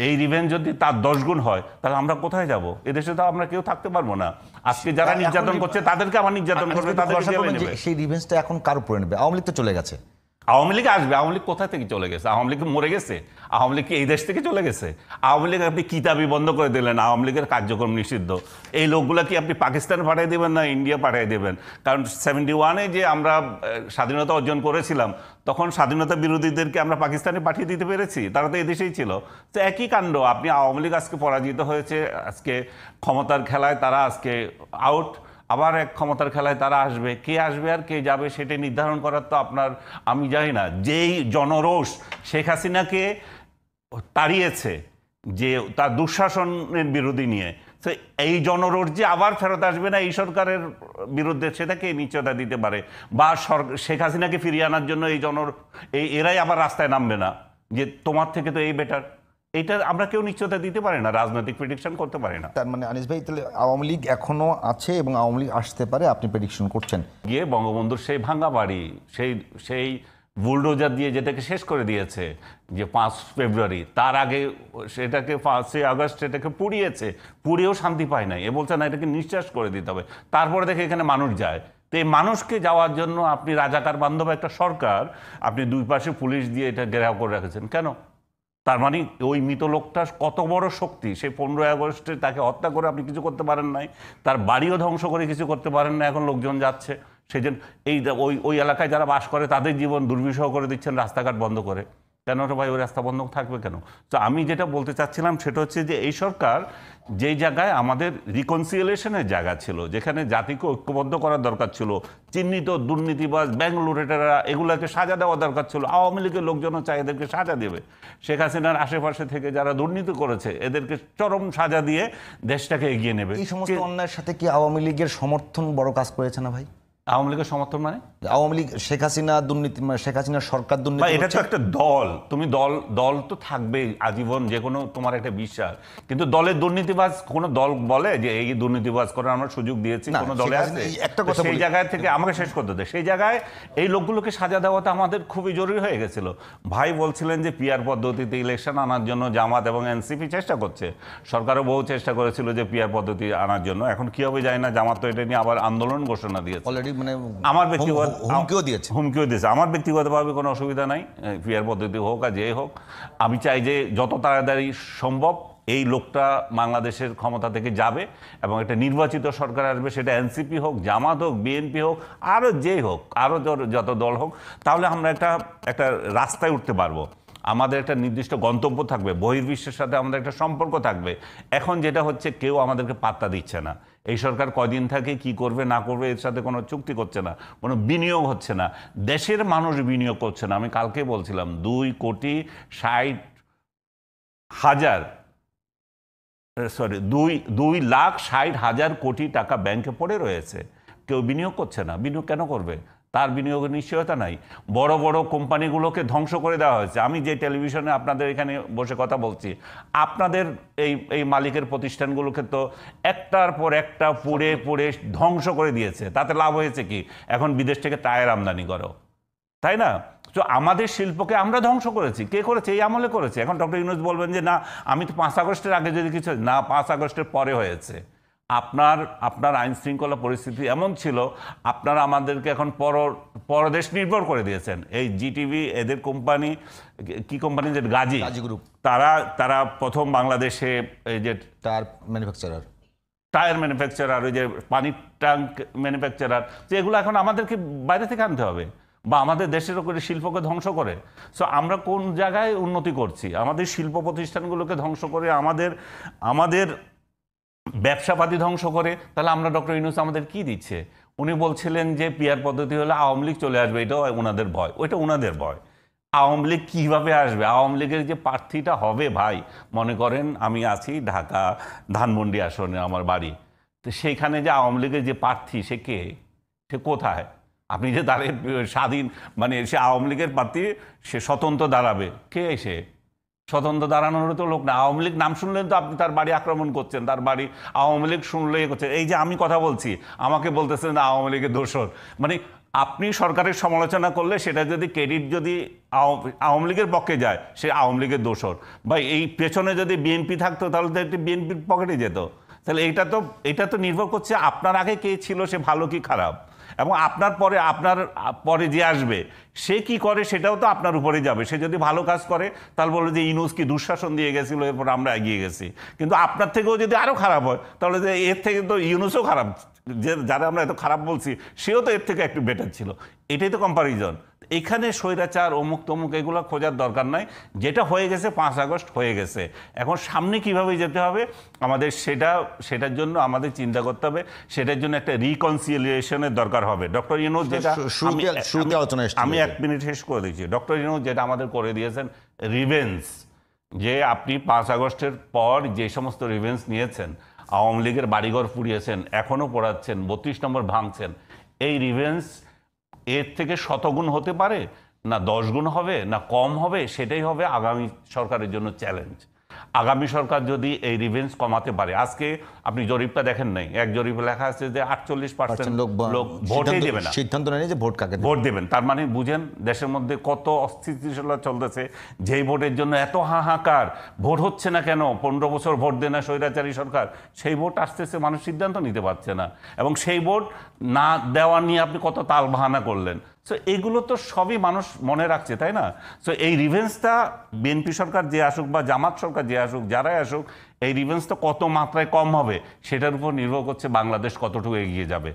এই রিভেঞ্জ যদি তার 10 গুণ হয় তাহলে আমরা কোথায় যাব? এদেশে তো আমরা কেউ থাকতে পারবো না। আজকে যারা নির্যাতন করছে তাদেরকে আবার নির্যাতন করবে, তাদেরকে জেলে নেবে। সেই রিভেঞ্জটা এখন কার উপরে নেবে? আওয়ামী লীগ তো চলে গেছে। আওয়ামী লীগ আসবে। আওয়ামী লীগ কোথা থেকে চলে গেছে? আওয়ামী লীগ মরে গেছে? আওয়ামী লীগ কি এই দেশ থেকে চলে গেছে? আওয়ামী লীগ আপনি কিতাবি বন্ধ করে দিলেন, আওয়ামী লীগের কার্যক্রম নিষিদ্ধ। এই লোকগুলা কি আপনি পাকিস্তান পাঠিয়ে দেবেন না ইন্ডিয়া পাঠিয়ে দেবেন? কারণ 71-এ যে আমরা স্বাধীনতা অর্জন করেছিলাম, তখন স্বাধীনতা বিরোধীদেরকে আমরা পাকিস্তানে পাঠিয়ে দিতে পেরেছি? তারা তো এদেশেই ছিল। তো একই কাণ্ড। আপনি আওয়ামী লীগ আজকে পরাজিত হয়েছে, আজকে ক্ষমতার খেলায় তারা আজকে আউট, আবার এক ক্ষমতার খেলায় তারা আসবে। কে আসবে আর কে যাবে সেটা নির্ধারণ করার তো আপনার, আমি জানি না। যেই জনরোষ শেখ হাসিনাকে তাড়িয়েছে, যে তার দুঃশাসনের বিরোধী নিয়ে, তো এই জনরোষ যে আবার ফেরত আসবে না এই সরকারের বিরুদ্ধে, সেটাকে নিশ্চয়তা দিতে পারে? বা শেখ হাসিনাকে ফিরিয়ে আনার জন্য এরাই আবার রাস্তায় নামবে না যে তোমার থেকে তো এই বেটার? এটা আমরা কেউ নিশ্চয়তা দিতে পারি না, রাজনৈতিক প্রেডিকশন করতে পারি না। তার মানে আনিস ভাই, তাহলে আওয়ামী লীগ এখনো আছে এবং আওয়ামী লীগ আসতে পারে, আপনি প্রেডিকশন করছেন? গিয়ে বঙ্গবন্ধুর সেই ভাঙ্গা বাড়ি, সেই বুলডোজার দিয়ে যেটাকে শেষ করে দিয়েছে যে 5 ফেব্রুয়ারি, তার আগে সেটাকে 5 আগস্ট সেটাকে পুড়িয়েছে, পুড়িয়েও শান্তি পায় নাই। এ বলছে না, এটাকে নিঃশ্বাস করে দিতে হবে। তারপরে দেখে এখানে মানুষ যায়। তো এই মানুষকে যাওয়ার জন্য আপনি রাজাকার বান্ধব একটা সরকার, আপনি দুই পাশে পুলিশ দিয়ে এটা ঘেরাও করে রেখেছেন কেন? তার মানে ওই মৃত লোকটা কত বড় শক্তি, সেই 15 আগস্টে তাকে হত্যা করে আপনি কিছু করতে পারেন নাই, তার বাড়িও ধ্বংস করে কিছু করতে পারেন না। এখন লোকজন যাচ্ছে, সেই জন্য ওই এলাকায় যারা বাস করে তাদের জীবন দুর্বিষহ করে দিচ্ছেন রাস্তাঘাট বন্ধ করে। কেন রে ভাই, ওই রাস্তা বন্ধ থাকবে কেন? তো আমি যেটা বলতে চাচ্ছিলাম সেটা হচ্ছে যে এই সরকার যেই জায়গায় আমাদের রিকনসিলিয়েশনের জায়গা ছিল, যেখানে জাতিকে ঐক্যবদ্ধ করার দরকার ছিল, চিহ্নিত দুর্নীতিবাজ ব্যাঙ্গালোরেটারা এগুলাকে সাজা দেওয়া দরকার ছিল। আওয়ামী লীগের লোকজনও চায় এদেরকে সাজা দেবে। শেখ হাসিনার আশেপাশে থেকে যারা দুর্নীতি করেছে এদেরকে চরম সাজা দিয়ে দেশটাকে এগিয়ে নেবে। এই সমস্ত অন্যায়ের সাথে কি আওয়ামী লীগের সমর্থন বড় কাজ করেছে না ভাই? আওয়ামী লীগের সমর্থন মানে আওয়ামী লীগ শেখ হাসিনা দুর্নীতি, মানে শেখ হাসিনার সরকার দুর্নীতি, এটা তো একটা দল। তুমি দল তো থাকবেই আজীবন, যে কোনো তোমার একটা বিশ্বাস। কিন্তু দলের দুর্নীতিবাজ, কোনো দল বলে যে এই দুর্নীতিবাজ করার আমরা সুযোগ দিয়েছি? কোনো দলে আছে? একটা কথা সেই জায়গায় থেকে আমাকে শেষ করতে দেয়। সেই জায়গায় এই লোকগুলোকে সাজা দেওয়াটা আমাদের খুবই জরুরি হয়ে গেছিল। ভাই বলছিলেন যে পিআর পদ্ধতিতে ইলেকশন আনার জন্য জামাত এবং এনসিপি চেষ্টা করছে, সরকারও বহু চেষ্টা করেছিল যে পিআর পদ্ধতি আনার জন্য। এখন কি হবে যায় না, জামাত তো এটা নিয়ে আবার আন্দোলন ঘোষণা দিয়েছে অলরেডি, মানে আমার ব্যক্তিগত হুমকিও দিয়েছে। আমার ব্যক্তিগতভাবে কোনো অসুবিধা নাই, পিআর পদ্ধতি হোক আর যে হোক। আমি চাই যে যত তাড়াতাড়ি সম্ভব এই লোকটা বাংলাদেশের ক্ষমতা থেকে যাবে এবং একটা নির্বাচিত সরকার আসবে, সেটা এনসিপি হোক, জামাত হোক, বিএনপি হোক, আরও যেই হোক, আরও যত দল হোক। তাহলে আমরা একটা রাস্তায় উঠতে পারবো। আমাদের একটা নির্দিষ্ট গন্তব্য থাকবে, বহির্বিশ্বের সাথে আমাদের একটা সম্পর্ক থাকবে। এখন যেটা হচ্ছে, কেউ আমাদেরকে পাত্তা দিচ্ছে না। এই সরকার কয়দিন থাকে, কি করবে না করবে, এর সাথে কোনো চুক্তি করছে না, কোনো বিনিয়োগ হচ্ছে না, দেশের মানুষ বিনিয়োগ করছে না। আমি কালকে বলছিলাম 2,60,000 কোটি টাকা ব্যাংকে পড়ে রয়েছে, কেউ বিনিয়োগ করছে না। বিনিয়োগ কেন করবে? তার বিনিয়োগের নিশ্চয়তা নাই। বড় বড় কোম্পানিগুলোকে ধ্বংস করে দেওয়া হয়েছে। আমি যে টেলিভিশনে আপনাদের এখানে বসে কথা বলছি, আপনাদের এই মালিকের প্রতিষ্ঠানগুলোকে তো একটার পর একটা পুড়ে ধ্বংস করে দিয়েছে। তাতে লাভ হয়েছে কি? এখন বিদেশ থেকে টায়ার আমদানি করো, তাই না? তো আমাদের শিল্পকে আমরা ধ্বংস করেছি। কে করেছে? এই আমলে করেছে। এখন ডক্টর ইউনূস বলবেন যে না, আমি তো 5 আগস্টের আগে যদি কিছু না, 5 আগস্টের পরে হয়েছে। আপনার আইন শৃঙ্খলা পরিস্থিতি এমন ছিল, আপনারা আমাদেরকে এখন পরদেশ নির্ভর করে দিয়েছেন। এই জিটিভি, এদের কোম্পানি, কি কোম্পানি, যে গাজী গ্রুপ, তারা প্রথম বাংলাদেশে এই যে টায়ার ম্যানুফ্যাকচারার, ওই যে পানির ট্যাঙ্ক ম্যানুফ্যাকচারার, যে এগুলো এখন আমাদেরকে বাইরে থেকে আনতে হবে, বা আমাদের দেশের ওপরে শিল্পকে ধ্বংস করে। সো আমরা কোন জায়গায় উন্নতি করছি? আমাদের শিল্প প্রতিষ্ঠানগুলোকে ধ্বংস করে, আমাদের ব্যবসাপাতি ধ্বংস করে। তাহলে আমরা, ডক্টর ইউনূস আমাদের কি দিচ্ছে? উনি বলছিলেন যে পিআর পদ্ধতি হলে আওয়ামী লীগ চলে আসবে, এটাও ওনাদের ভয়। ওইটা ওনাদের ভয়। আওয়ামী লীগ কীভাবে আসবে? আওয়ামী লীগের যে প্রার্থীটা হবে, ভাই মনে করেন আমি আছি ঢাকা ধানমন্ডি আসনে আমার বাড়ি, তো সেইখানে যে আওয়ামী লীগের যে প্রার্থী, সে কোথায়? আপনি যে দাঁড়িয়ে স্বাধীন, মানে সে আওয়ামী লীগের প্রার্থী, সে স্বতন্ত্র দাঁড়াবে, কে এসে স্বতন্ত্র দাঁড়ানোর তো লোক না। আওয়ামী লীগ নাম শুনলেন তো আপনি তার বাড়ি আক্রমণ করছেন, তার বাড়ি আওয়ামী লীগ শুনলেই করছেন। এই যে আমি কথা বলছি, আমাকে বলতেছেন আওয়ামী লীগের দোসর। মানে আপনি সরকারের সমালোচনা করলে সেটা যদি ক্রেডিট যদি আওয়ামী লীগের পক্ষে যায়, সে আওয়ামী লীগের দোষর, বা এই পেছনে যদি বিএনপি থাকতো তাহলে তো এটি বিএনপির পকেটে যেত। তাহলে এটা তো নির্ভর করছে আপনার আগে কে ছিল, সে ভালো কি খারাপ, এবং আপনার পরে যে আসবে সে কি করে সেটাও তো আপনার উপরে যাবে। সে যদি ভালো কাজ করে তাহলে বলে যে ইউনূস কি দুঃশাসন দিয়ে গেছিল, এরপর আমরা এগিয়ে গেছি। কিন্তু আপনার থেকেও যদি আরও খারাপ হয় তাহলে যে এর থেকে তো ইউনূসও খারাপ, যে যারা আমরা এত খারাপ বলছি সেও তো এর থেকে একটু বেটার ছিল। এটাই তো কম্পারিজন। এখানে স্বৈরাচার অমুক তমুক এগুলো খোঁজার দরকার নাই। যেটা হয়ে গেছে 5 আগস্ট হয়ে গেছে, এখন সামনে কিভাবে যেতে হবে আমাদের সেটার জন্য আমাদের চিন্তা করতে হবে। সেটার জন্য একটা রিকনসিলিয়েশনের দরকার হবে। ডক্টর ইউনূস যেটা শুরুতে আলোচনা এসেছিল, আমি 1 মিনিট শেষ করে দিচ্ছি। ডক্টর ইউনূস যেটা আমাদের করে দিয়েছেন রিভেঞ্জ, যে আপনি 5 আগস্টের পর যে সমস্ত রিভেঞ্জ নিয়েছেন, আওয়ামী লীগের বাড়িঘর পুড়িয়েছেন, এখনও পোড়াচ্ছেন, 32 নম্বর ভাঙছেন, এই রিভেঞ্জ এর থেকে শতগুণ হতে পারে না 10 গুণ হবে না কম হবে, সেটাই হবে আগামী সরকারের জন্য চ্যালেঞ্জ। আগামী সরকার যদি এই রিভেঞ্জ কমাতে পারে, আজকে আপনি জরিপটা দেখেন নাই, এক জরিপে লেখা আছে যে 48% লোক ভোটই দেবে না, সিদ্ধান্ত নেয় যে ভোট কাকে ভোট দেবেন। তার মানে বুঝেন দেশের মধ্যে কত অস্থিতিশীলতা চলতেছে। যেই ভোটের জন্য এত হাহাকার, ভোট হচ্ছে না কেন, 15 বছর ভোট দেয় না স্বৈরাচারী সরকার, সেই ভোট আসতেছে, মানুষ সিদ্ধান্ত নিতে পারছে না, এবং সেই ভোট না দেওয়া নিয়ে আপনি কত তাল বাহানা করলেন। সো এইগুলো তো সবই মানুষ মনে রাখছে, তাই না? সো এই রিভেঞ্জটা বিএনপি সরকার যে আসুক বা জামাত সরকার যে আসুক, যারাই আসুক, এই রিভেঞ্জটা কত মাত্রায় কম হবে সেটার উপর নির্ভর করছে বাংলাদেশ কতটুকু এগিয়ে যাবে।